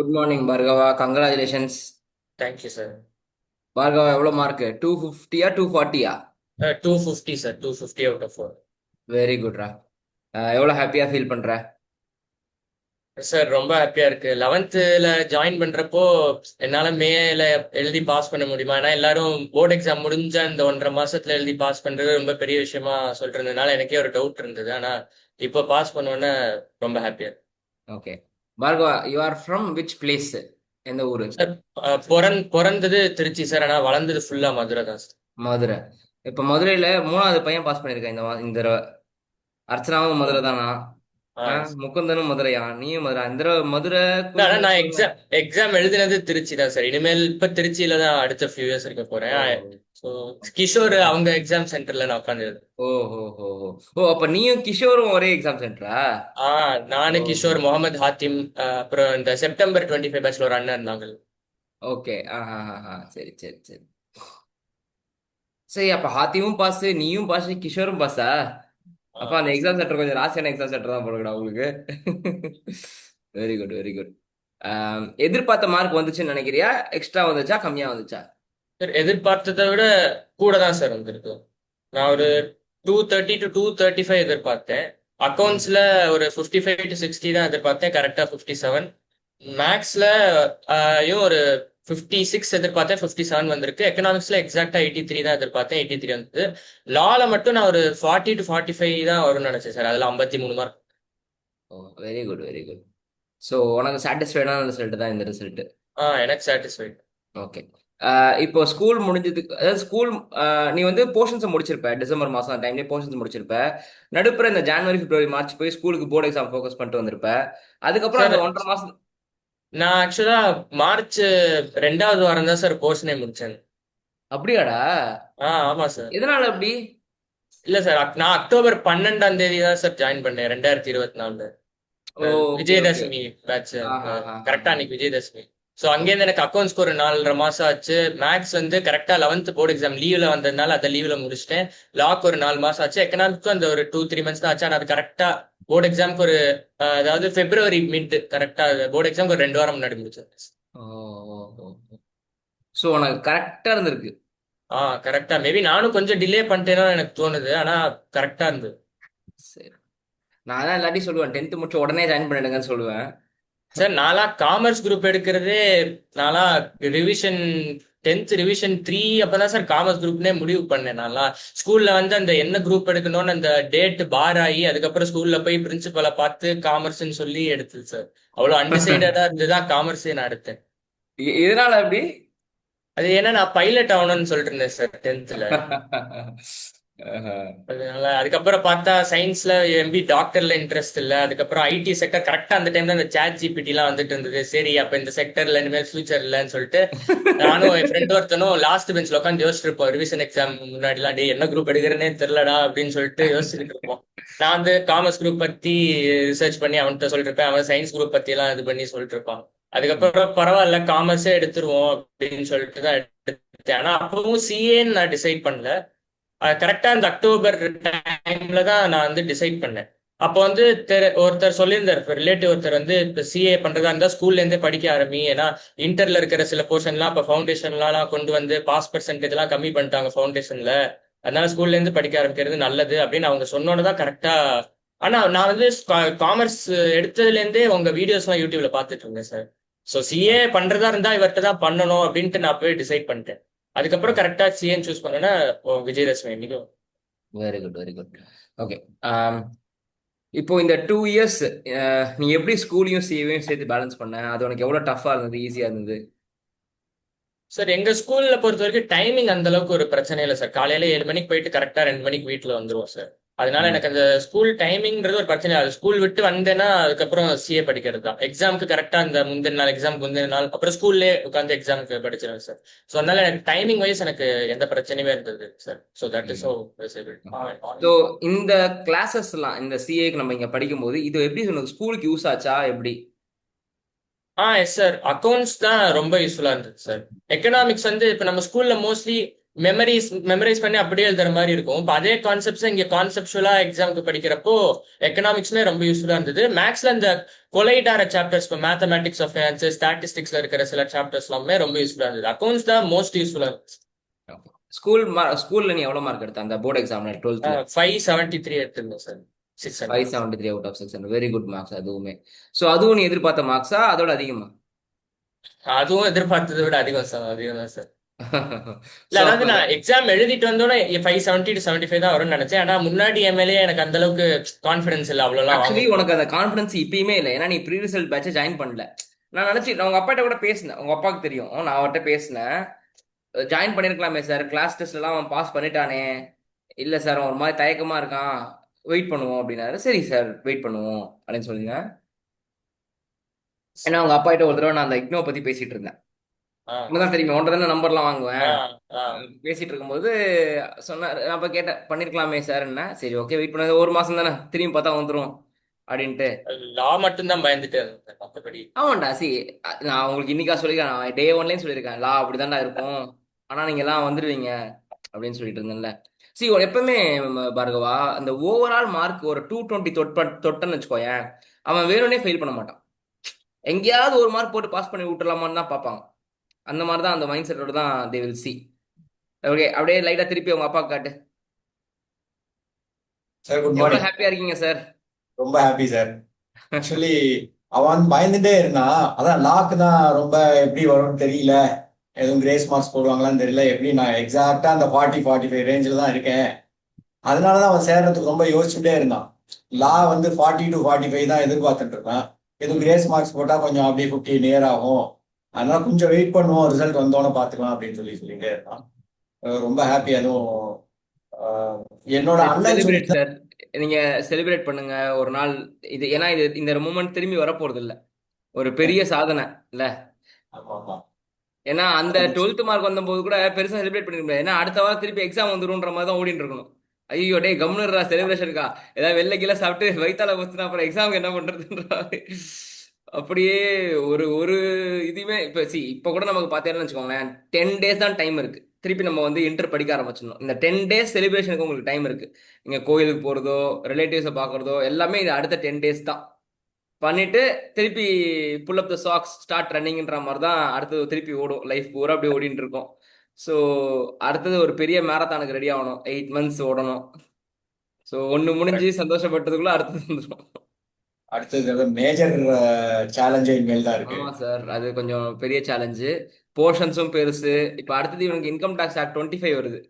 Good morning Bhargava, congratulations. Thank you sir. Bhargava எவ்வளோ mark? 250யா 240யா? 250 சார், 250 அவுட் ஆஃப் 4. வெரி குட்ரா. எவ்வளோ ஹாப்பியா ஃபீல் பண்ற? சார் ரொம்ப ஹாப்பியா இருக்கு. 11th ஜாயின் பண்றப்போ என்னால மேல எழுதி பாஸ் பண்ண முடியுமா, ஏன்னா எல்லாரும் போர்டு எக்ஸாம் முடிஞ்ச இந்த 1.5 மாசத்துல எழுதி பாஸ் பண்றது ரொம்ப பெரிய விஷயமா சொல்லிட்டு இருந்ததுனால எனக்கே ஒரு டவுட் இருந்தது. ஆனா இப்போ பாஸ் பண்ணோன்னே ரொம்ப ஹாப்பியா இருக்கு. Okay. Bhargava, you are from which place? எந்த ஊரு? சார் பிறந்தது திருச்சி சார், ஆனா வளர்ந்தது ஃபுல்லா மதுரை தான் சார். மதுரை. இப்போ மதுரையில் மூணாவது பையன் பாஸ் பண்ணியிருக்கேன் இந்த தடவை. அர்ச்சனாவும் ஓ. மதுரை தானா? ஆ. முகுந்தனும் மதுரையா? நீயும் மதுரை? இந்த தடவை மதுரை ஆனா கொஞ்சம் நான் குறைவா? எக்ஸாம் எழுதினது திருச்சி தான் சார். இனிமேல் இப்ப திருச்சியில தான் அடுத்த ஃபியூ இயர்ஸ் இருக்க ஓ. போறேன். ஸோ கிஷோர் அவங்க எக்ஸாம் சென்டர்ல நான் உட்காந்து. ஓ ஓ ஓ ஓ ஓ, அப்போ நீயும் கிஷோரும் ஒரே எக்ஸாம் சென்டரா? நானு ஓஹோ. கிஷோர், முகமது ஹாத்திம், அப்புறம் இந்த செப்டம்பர் 25 பேட்ச்ல ஒரு அண்ணன் இருந்தாங்க. ஓகே. சரி சரி சரி. சரி, அப்ப ஹாத்திமும் பாஸ், நீயும் பாஸ், கிஷோரும் பாஸா? அப்ப அந்த ஆமா சார். எக்ஸாம் சென்டர் கொஞ்சம் ராசியான எக்ஸாம் சென்டர் தான் போடுங்கடா உங்களுக்கு. Very good very good. எதிர்பார்த்த மார்க் வந்துச்சுன்னு நினைக்கிறியா? எக்ஸ்ட்ரா வந்துச்சா கம்மியா வந்துச்சா? சார் எதிர்பார்த்ததை விட கூட தான் சார் வந்திருக்கு. நான் ஒரு ம். 230 to 235 எதிர்பார்த்தேன். ம். அக்கௌண்ட்ஸ்ல ஒரு 55 to 60 தான் எதிர்பார்த்தேன், கரெக்டா 57. மேக்ஸ்ல ஒரு 56 எதிர்பார்த்தேன், 57 வந்திருக்கு. எக்கனாமிக்ஸ்ல எக்ஸாக்டா 83 தான் எதிர்பார்த்தேன், 83 வந்தது. லால மட்டும் நான் ஒரு 40 to 45 தான் வரும்னு நினைச்சேன் சார், அதுல 53 மார்க். ஓ, very good very good. So உனக்கு சாட்டிஸ்ஃபைடான ரிசல்ட் தான் இந்த ரிசல்ட். எனக்கு சாட்டிஸ்ஃபைட். ஓகே. இப்போ ஸ்கூல் முடிஞ்சதுக்கு, அதாவது ஸ்கூல், நீ வந்து போர்ஷன்ஸை முடிச்சிருப்ப, டிசம்பர் மாதம் டைம்லேயே போர்ஷன்ஸ் முடிச்சிருப்ப. நடுப்புற இந்த ஜனவரி பிப்ரவரி மார்ச் போய் ஸ்கூலுக்கு போர்டு எக்ஸாம் ஃபோக்கஸ் பண்ணிட்டு வந்திருப்ப. அதுக்கப்புறம் சார் அந்த 1.5 மாசம். நான் ஆக்சுவலா மார்ச் 2வது வாரம் தான் சார் போர்ஷனே முடிச்சேன். அப்படியாடா? ஆமா சார். எதனால அப்படி? இல்ல சார், நான் அக்டோபர் 12ஆம் தேதி தான் சார் ஜாயின் பண்ணேன், 2024. ஓ, ஓகே ஓகே. விஜயதசமி பேட்ச். ஆஹா கரெக்டா ஆஹா. அன்னைக்கு விஜயதசமி. ஸோ அங்கேருந்து எனக்கு அக்கௌண்ட்ஸ்க்கு ஒரு 4.5 மாசம் ஆச்சு. மேக்ஸ் வந்து கரெக்டா 11th போர்டு எக்ஸாம் லீவ்ல வந்ததுனால அதை லீவ்ல முடிச்சிட்டேன். லாக் ஒரு 4 மாசம் ஆச்சு. எக்கனாமிக்ஸும் அந்த ஒரு 2-3 மந்த்ஸ் தான் ஆச்சு. ஆனால் அது கரெக்டா போர்டு எக்ஸாம்க்கு ஒரு அதாவது பிப்ரவரி மிட் கரெக்டா போர்டு எக்ஸாம்க்கு ஒரு 2 வாரம் முன்னாடி முடிச்சேன். ஓ ஓ ஓ. ஸோ உனக்கு கரெக்டா இருந்திருக்கு. கரெக்டா. மேபி நானும் கொஞ்சம் டிலே பண்ணிட்டேனோ எனக்கு தோணுது, ஆனா கரெக்டா இருந்தது. சரி. நான் தான் எல்லாத்தையும் சொல்லுவேன், 10th முடிச்ச உடனே ஜாயின் பண்ணிடுங்கன்னு சொல்லுவேன். சார் நாளா காமர்ஸ் குரூப் எடுக்கிறதே, நாளா ரிவிஷன் 10th ரிவிஷன் 3 அப்பதான் சார் காமர்ஸ் குரூப்னே முடிவு பண்ணேன். நாளா ஸ்கூல்ல வந்து அந்த என்ன குரூப் எடுக்கணும்னு அந்த டேட் பார் ஆகி, அதுக்கப்புறம் ஸ்கூல்ல போய் பிரின்சிபலை பார்த்து காமர்ஸ்னு சொல்லி எடுத்தது சார். அவ்வளோ அன்டிசைடடா இருந்துதான் காமர்ஸே நான் எடுத்தேன். எதனால அப்படி? அது ஏன்னா நான் பைலட் ஆகணும்னு சொல்லிட்டு இருந்தேன் சார் 10th. ஆஹா. அதனால அதுக்கப்புறம் பார்த்தா சயின்ஸ்ல எம்பி டாக்டர்ல இன்ட்ரெஸ்ட் இல்ல. அதுக்கப்புறம் ஐடி செக்டர் கரெக்டா அந்த டைம்ல அந்த சாட் ஜிபிடி எல்லாம் வந்துட்டு இருந்தது. சரி அப்ப இந்த செக்டர்ல இனிமேல் ஃபியூச்சர் இல்லைன்னு சொல்லிட்டு நானும் என் ஃப்ரெண்ட் ஒருத்தனும் லாஸ்ட் பெஞ்ச்ல உட்காந்து யோசிச்சிட்டு இருப்போம். ரிவிஷன் எக்ஸாம் முன்னாடி எல்லாம், டே என்ன குரூப் எடுக்கிறேனே தெரியலடா அப்படின்னு சொல்லிட்டு யோசிச்சுட்டு இருப்போம். நான் வந்து காமர்ஸ் குரூப் பத்தி ரிசர்ச் பண்ணி அவன்கிட்ட சொல்லிட்டு இருப்பேன். அவன் சயின்ஸ் குரூப் பத்தி எல்லாம் இது பண்ணி சொல்லிட்டு இருப்பான். அதுக்கப்புறம் பரவாயில்ல காமர்ஸே எடுத்துருவோம் அப்படின்னு சொல்லிட்டு தான் எடுத்தேன். ஆனா அப்பவும் சிஏன்னு நான் டிசைட் பண்ணல. கரெக்டா இந்த அக்டோபர் டைம்ல தான் நான் வந்து டிசைட் பண்ணேன். அப்போ வந்து ஒருத்தர் சொல்லியிருந்தார், ரிலேட்டிவ் ஒருத்தர் வந்து இப்போ சிஏ பண்றதா இருந்தா ஸ்கூல்ல இருந்தே படிக்க ஆரம்பி. ஏன்னா இன்டர்ல இருக்கிற சில போர்ஷன்லாம் இப்போ ஃபவுண்டேஷன்லாம் கொண்டு வந்து பாஸ் பர்சன்டேஜ் எல்லாம் கம்மி பண்ணிட்டாங்க ஃபவுண்டேஷன்ல. அதனால ஸ்கூல்ல இருந்து படிக்க ஆரம்பிக்கிறது நல்லது அப்படின்னு அவங்க சொன்னோன்னு தான் கரெக்டா. ஆனா நான் வந்து காமர்ஸ் எடுத்ததுல இருந்தே உங்க வீடியோஸ் எல்லாம் யூடியூப்ல பார்த்துட்டு இருந்தேன் சார். ஸோ சிஏ பண்றதா இருந்தா இவர்கிட்ட தான் பண்ணணும் அப்படின்ட்டு நான் போய் டிசைட் பண்ணிட்டேன். அதுக்கப்புறம் கரெக்டா சிஏன்னு சூஸ் பண்ணேன்னா விஜயதசமி மிகவும். Very good very good. Okay. இப்போ இந்த 2 இயர்ஸ் நீ எப்படி ஸ்கூலையும் சிஏவையும் சேர்த்து பேலன்ஸ் பண்ண? அது உனக்கு எவ்வளவு டஃபா இருந்தது, ஈஸியா இருந்தது? சார் எங்க ஸ்கூல்ல பொறுத்த வரைக்கும் டைமிங் அந்த அளவுக்கு ஒரு பிரச்சனை இல்லை சார். காலையில 7 மணிக்கு போயிட்டு கரெக்டா 2 மணிக்கு வீட்டுல வந்துருவோம் சார். அதனால ம். எனக்கு அந்த ஸ்கூல் டைமிங்ன்றது ஒரு பிரச்சனை இல்லை. ஸ்கூல் விட்டு வந்தேன்னா அதுக்கப்புறம் சிஏ படிக்கிறது தான். எக்ஸாமுக்கு கரெக்டா அந்த முந்தின நாள், எக்ஸாமுக்கு முந்தின நாள் அப்புறம் ஸ்கூல்லே உட்காந்து எக்ஸாமுக்கு படிச்சிருவேன் சார். ஸோ அதனால எனக்கு டைமிங் வைஸ் எனக்கு எந்த பிரச்சனையுமே இருந்தது சார். ஸோ தட் இஸ் ம். ஹோ. ஸோ இந்த கிளாஸஸ்லாம், இந்த சிஏக்கு நம்ம இங்க படிக்கும்போது இது எப்படி உனக்கு ஸ்கூலுக்கு யூஸ் ஆச்சா எப்படி? Yes sir. அக்கௌண்ட்ஸ் தான் ரொம்ப யூஸ்ஃபுல்லா இருந்தது சார். எக்கனாமிக்ஸ் வந்து இப்ப நம்ம ஸ்கூல்ல மோஸ்ட்லி மெமரைஸ் பண்ணி அப்படியே எழுதுற மாதிரி இருக்கும். இப்போ அதே கான்செப்ட்ஸ் இங்க கான்செப்சுவலா எக்ஸாமுக்கு படிக்கிறப்போ எக்கனாமிக்ஸ்மே ரொம்ப யூஸ்ஃபுல்லா இருந்தது. மேக்ஸ்ல இந்த கொலைடார சாப்டர்ஸ், இப்போ மேத்தமேட்டிக்ஸ் ஆஃப் ஃபைனான்ஸ், ஸ்டாட்டிஸ்டிக்ஸ்ல இருக்கிற சில சாப்டர்ஸ் எல்லாமே ரொம்ப யூஸ்ஃபுல்லா இருந்தது. அக்கௌண்ட்ஸ் தான் மோஸ்ட் யூஸ்ஃபுல்லா இருந்துச்சு. ஸ்கூல்ல நீ எவ்வளவு மார்க் எடுத்த அந்த போர்டு எக்ஸாம்ல 12th? 573 எடுத்திருந்தேன் சார். 600. 573 out of 600. Very good marks அதுவுமே. ஸோ அதுவும் நீ எதிர்பார்த்த மார்க்ஸா அதோட அதிகமா? அதுவும் எதிர்பார்த்ததை விட அதிகம் சார், அதிகம் தான் சார். இல்ல ஸோ அதாவது அப்போ நான் எக்ஸாம் எழுதிட்டு வந்தோன்னே 570 to 75 தான் வரும்னு நினைச்சேன். ஆனா முன்னாடி எம்எல்ஏ எனக்கு அந்த அளவுக்கு கான்பிடன்ஸ் இல்லை அவ்வளோலாம் வாங்க ஆக்சுவலி முடியும். உனக்கு அந்த கான்ஃபிடன்ஸ் இப்பயுமே இல்லை, ஏன்னா நீ ப்ரீ ரிசல்ட் பேட்சை ஜாயின் பண்ணல. நான் நினைச்சு நான் உங்க அப்பாட்ட கூட பேசினேன், உங்க அப்பாவுக்கு தெரியும், நான் அவர்கிட்ட பேசினேன். ஜாயின் பண்ணிருக்கலாமே சார், கிளாஸ் டெஸ்ட் எல்லாம் அவன் பாஸ் பண்ணிட்டானே. இல்ல சார் அவன் ஒரு மாதிரி தயக்கமா இருக்கான், வெயிட் பண்ணுவோம் அப்படின்னாரு. சரி சார் வெயிட் பண்ணுவோம் அப்படின்னு சொல்லுங்க. ஏன்னா உங்க அப்பா கிட்ட ஒரு தடவை நான் அந்த இக்னோ பத்தி பேசிட்டு இருந்தேன். ஆ உனதான் தெரியுமே, ஒன்றரை தானே நம்பர்லாம் ஆ வாங்குவேன். ஆ பேசிட்டு இருக்கும்போது சொன்னார். நான் அப்ப கேட்டேன் பண்ணிருக்கலாமே சார் என்ன. சரி ஓகே வெயிட் பண்ணது ஒரு மாசம் தானே, திரும்பி பார்த்தா வந்துரும் அப்படின்ட்டு. லா மட்டும் தான் பயந்துட்டு இருந்தேன் மற்றபடி. ஆமாண்டா சி, நான் உங்களுக்கு இன்னைக்கா சொல்லியிருக்கேன், நான் டே ஒன்லேயும் சொல்லியிருக்கேன் லா அப்படிதான்டா இருக்கும், ஆனா நீங்க எல்லாம் வந்துடுவீங்க அப்படின்னு சொல்லிட்டு இருந்தேன்ல. சி எப்பவுமே பார்கவா, அந்த ஓவரால் மார்க் ஒரு 220 தொட்டன்னு வச்சுக்கோயேன், அவன் வேணும்னே ஃபெயில் பண்ண மாட்டான். எங்கேயாவது ஒரு மார்க் போட்டு பாஸ் பண்ணி விட்டுலாமான்னு தான் பார்ப்பாங்க. அந்த மாதிரி தான், அந்த மைண்ட் செட்டோட தான் தே வில் சி. ஓகே அப்படியே லைட்டா திருப்பி உங்க அப்பா காட்டு. சார் குட் எவ்வளவு மார்னிங். ஹாப்பியா இருக்கீங்க சார்? ரொம்ப ஹாப்பி சார். ஆக்சுவலி அவன் வந்து பயந்துட்டே இருந்தான். அதான் லாக்கு தான் ரொம்ப எப்படி வரும்னு தெரியல, எதுவும் கிரேஸ் மார்க்ஸ் போடுவாங்களான்னு தெரியல, எப்படி நான் எக்ஸாக்டா அந்த 40-45 ரேஞ்சில் தான் இருக்கேன். அதனாலதான் அவன் சேர்றதுக்கு ரொம்ப யோசிச்சுட்டே இருந்தான். லா வந்து 40 to 45 தான் எதிர்பார்த்துட்டு இருக்கான். எதுவும் கிரேஸ் மார்க்ஸ் போட்டா கொஞ்சம் அப்படியே 50 நியர் ஆகும், அதனால கொஞ்சம் வெயிட் பண்ணுவோம், ரிசல்ட் வந்தோன்னு பாத்துக்கலாம் அப்படின்னு சொல்லிட்டே இருந்தான். ரொம்ப ஹாப்பி. அதுவும் அஹ், என்னோட லெட்ஸ் அண்ணன் சொல்லி. Celebrate sir. நீங்க செலிப்ரேட் பண்ணுங்க ஒரு நாள். இது ஏன்னா இது இந்த மூமெண்ட் திரும்பி வரப்போறது இல்ல, ஒரு பெரிய சாதனை இல்ல. ஆமா ஆமா. ஏன்னா அந்த 12th மார்க் வந்தபோது கூட பெருசா செலிப்ரேட் பண்ணிக்க முடியாது, ஏன்னா அடுத்த வாரம் திருப்பி எக்ஸாம் வந்துரும்ன்ற மாதிரி தான் ஓடிட்டு இருக்கணும். ஐயோ டே கம்னுறா செலிப்ரேஷனுக்கா, ஏதாவது வெளில கீழே சாப்பிட்டு வயித்தால போச்சுன்னா அப்புறம் எக்ஸாமுக்கு என்ன பண்றதுன்ற மாதிரி. அப்படியே ஒரு ஒரு இதுவுமே இப்ப இப்ப கூட நமக்கு பார்த்தேன்னு வச்சுக்கோங்களேன், 10 days தான் டைம் இருக்கு. திருப்பி நம்ம வந்து இன்டர் படிக்க ஆரம்பிச்சிடணும். இந்த 10 days செலிப்ரேஷனுக்கு உங்களுக்கு டைம் இருக்கு. நீங்க கோயிலுக்கு போறதோ ரிலேட்டிவ்ஸை பார்க்கறதோ எல்லாமே இது அடுத்த 10 days தான். பண்ணிட்டு திருப்பி புல் அப் த சாக்ஸ் ஸ்டார்ட் ரன்னிங்ன்ற மாதிரி தான் அடுத்தது திருப்பி ஓடும். லைஃப் பூரா அப்படி ஓடிட்டு இருக்கோம். ஸோ அடுத்தது ஒரு பெரிய மேரத்தானுக்கு ரெடி ஆகணும், 8 months ஓடணும். ஸோ ஒன்று முடிஞ்சு சந்தோஷப்பட்டதுக்குள்ள அடுத்தது வந்துடும். அடுத்தது மேஜர் சேலஞ்சே இனிமேல் தான் இருக்கு. ஆமா சார், அது கொஞ்சம் பெரிய சேலஞ்சு. போர்ஷன்ஸும் பெருசு. இப்போ அடுத்தது இவனுக்கு இன்கம் டேக்ஸ் ஆக்ட் 25 வருது.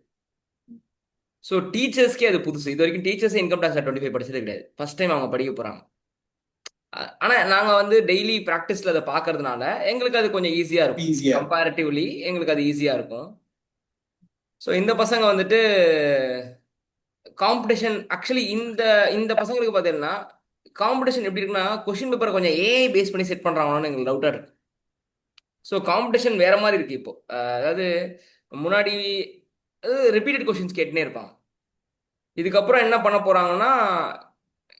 ஸோ டீச்சர்ஸ்க்கே அது புதுசு. இது வரைக்கும் டீச்சர்ஸே இன்கம் டேக்ஸ் ஆக்ட் 25 படிச்சது கிடையாது. ஃபர்ஸ்ட் டைம் அவங்க படிக்க போறாங்க. ஆனா நாங்க வந்து டெய்லி ப்ராக்டிஸ்ல அதை பாக்குறதுனால எங்களுக்கு அது கொஞ்சம் ஈஸியா இருக்கும். ஈஸியா இருக்கும். கம்பேரிட்டிவ்லி எங்களுக்கு அது ஈஸியா இருக்கும். ஸோ இந்த பசங்க வந்துட்டு காம்படிஷன் ஆக்சுவலி இந்த இந்த பசங்களுக்கு பார்த்தீங்கன்னா காம்படிஷன் எப்படி இருக்குன்னா, கொஸ்டின் பேப்பரை கொஞ்சம் ஏஐ பேஸ் பண்ணி செட் பண்றாங்கன்னு எங்களுக்கு டவுட்டா இருக்கு. ஸோ காம்படிஷன் வேற மாதிரி இருக்கு இப்போ. அதாவது முன்னாடி ரிப்பீட்டட் கொஸ்டின்ஸ் கேட்டுனே இருப்பாங்க. இதுக்கப்புறம் என்ன பண்ண போறாங்கன்னா,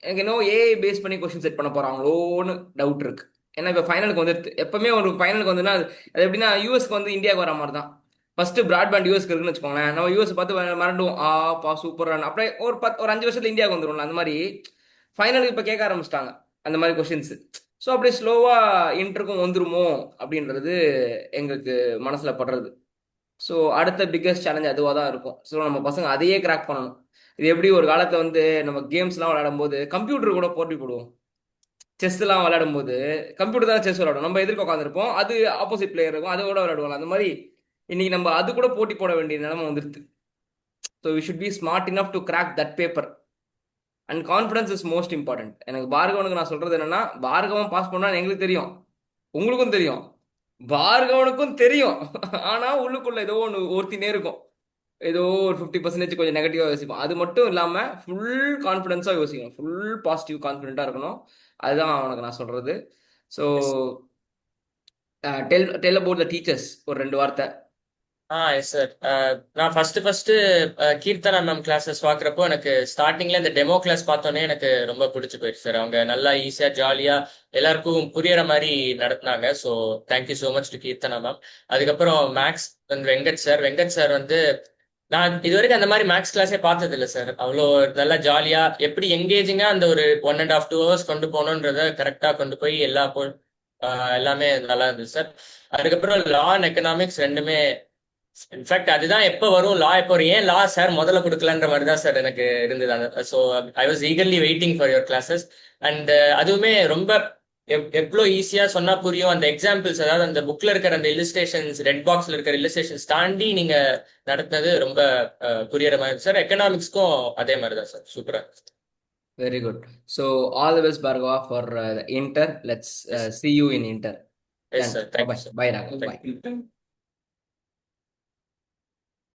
எனக்கு இன்னும் ஏஐ பேஸ் பண்ணி கொஸ்டின் செட் பண்ண போறாங்களோன்னு டவுட் இருக்கு. ஏன்னா இப்போ ஃபைனலுக்கு வந்துடுது. எப்பவுமே ஒரு ஃபைனலுக்கு வந்துன்னா அது எப்படின்னா யூஎஸ்க்கு வந்து இந்தியாவுக்கு வர மாதிரி தான். ஃபர்ஸ்ட் பிராட்பேண்ட் யூஎஸ்க்கு இருக்குன்னு வச்சுக்கோங்களேன், நம்ம யூஎஸ் பார்த்து மறந்துடுவோம், ஆ பா சூப்பர் அப்படியே ஒரு 5 வருஷத்துல இந்தியாவுக்கு வந்துடும்ல. அந்த மாதிரி ஃபைனலுக்கு இப்போ கேட்க ஆரம்பிச்சிட்டாங்க அந்த மாதிரி கொஸ்டின்ஸ். ஸோ அப்படியே ஸ்லோவா இன்டருக்கும் வந்துருமோ அப்படின்றது எங்களுக்கு மனசுல படுறது. ஸோ அடுத்த பிக்கஸ்ட் சேலஞ்ச் அதுவாக தான் இருக்கும். ஸோ நம்ம பசங்க அதையே கிராக் பண்ணணும். இது எப்படி ஒரு காலத்தில் வந்து நம்ம கேம்ஸ்லாம் விளையாடும் போது கம்ப்யூட்டர் கூட போட்டி போடுவோம். செஸ்லாம் விளையாடும் போது கம்ப்யூட்டர் தான் செஸ் விளையாடும், நம்ம எதிர்க்க உட்காந்துருப்போம், அது ஆப்போசிட் பிளேயர் இருக்கும், அதை கூட விளையாடுவாங்க. அந்த மாதிரி இன்னைக்கு நம்ம அது கூட போட்டி போட வேண்டிய நிலைமை வந்துருது. So we should be smart enough to crack that paper. And confidence is most important. எனக்கு பார்கவனுக்கு நான் சொல்றது என்னன்னா, பார்கவன் பாஸ் பண்ணா எங்களுக்கு தெரியும், உங்களுக்கும் தெரியும், பார்கவனுக்கும் தெரியும். ஆனா உள்ளுக்குள்ள ஏதோ ஒன்று ஒருத்தினே இருக்கும், ஏதோ ஒரு 50% கொஞ்சம் நெகட்டிவாக யோசிப்போம். அது மட்டும் இல்லாமல் ஃபுல் கான்ஃபிடென்ஸாக யோசிக்கணும், ஃபுல் பாசிட்டிவ் கான்ஃபிடென்ட்டாக இருக்கணும். அதுதான் அவனுக்கு நான் சொல்கிறது. So tell about the teachers ஒரு 2 வார்த்தை. Yes sir. நான் ஃபர்ஸ்ட் கீர்த்தனா மேம் கிளாஸஸ் பார்க்குறப்போ எனக்கு ஸ்டார்டிங்ல இந்த டெமோ கிளாஸ் பார்த்தோன்னே எனக்கு ரொம்ப பிடிச்சி போயிடுச்சு சார். அவங்க நல்லா ஈஸியா ஜாலியா எல்லாருக்கும் புரியற மாதிரி நடத்துனாங்க. So thank you so much to Keerthana ma'am. அதுக்கப்புறம் மேக்ஸ் வெங்கட் சார் வந்து நான் இது வரைக்கும் அந்த மாதிரி மேக்ஸ் கிளாஸே பார்த்தது இல்லை சார். அவ்வளோ நல்லா ஜாலியா எப்படி எங்கேஜிங்கா அந்த ஒரு 1.5 to 2 hours கொண்டு போகணுன்றத கரெக்டா கொண்டு போய் எல்லாமே நல்லா இருந்துச்சு சார். அதுக்கப்புறம் லா அண்ட் எக்கனாமிக்ஸ் ரெண்டுமே இன்ஃபேக்ட் அதுதான் எப்போ வரும் லா எப்போ வரும், ஏன் லா சார் முதல்ல கொடுக்கலன்ற மாதிரி தான் சார் எனக்கு இருந்தது. அந்த so I was eagerly waiting for your classes. And அதுவுமே ரொம்ப எவ்வளோ ஈஸியா சொன்னா புரியும். அந்த எக்ஸாம்பிள்ஸ், அதாவது அந்த புக்ல இருக்கிற அந்த இல்லுஸ்ட்ரேஷன்ஸ், ரெட் பாக்ஸ்ல இருக்கிற இல்லுஸ்ட்ரேஷன்ஸ் தாண்டி நீங்க நடத்தினது ரொம்ப புரியற மாதிரி இருந்துச்சு சார். எக்கனாமிக்ஸ்க்கும் அதே மாதிரி தான் சார், சூப்பரா. Very good. So all the best, Bhargava, for the Inter. Let's yes see you in Inter. Yes Done. Sir, Bye thank you bye. Sir. Bye, Raghav. Bye. Thank you.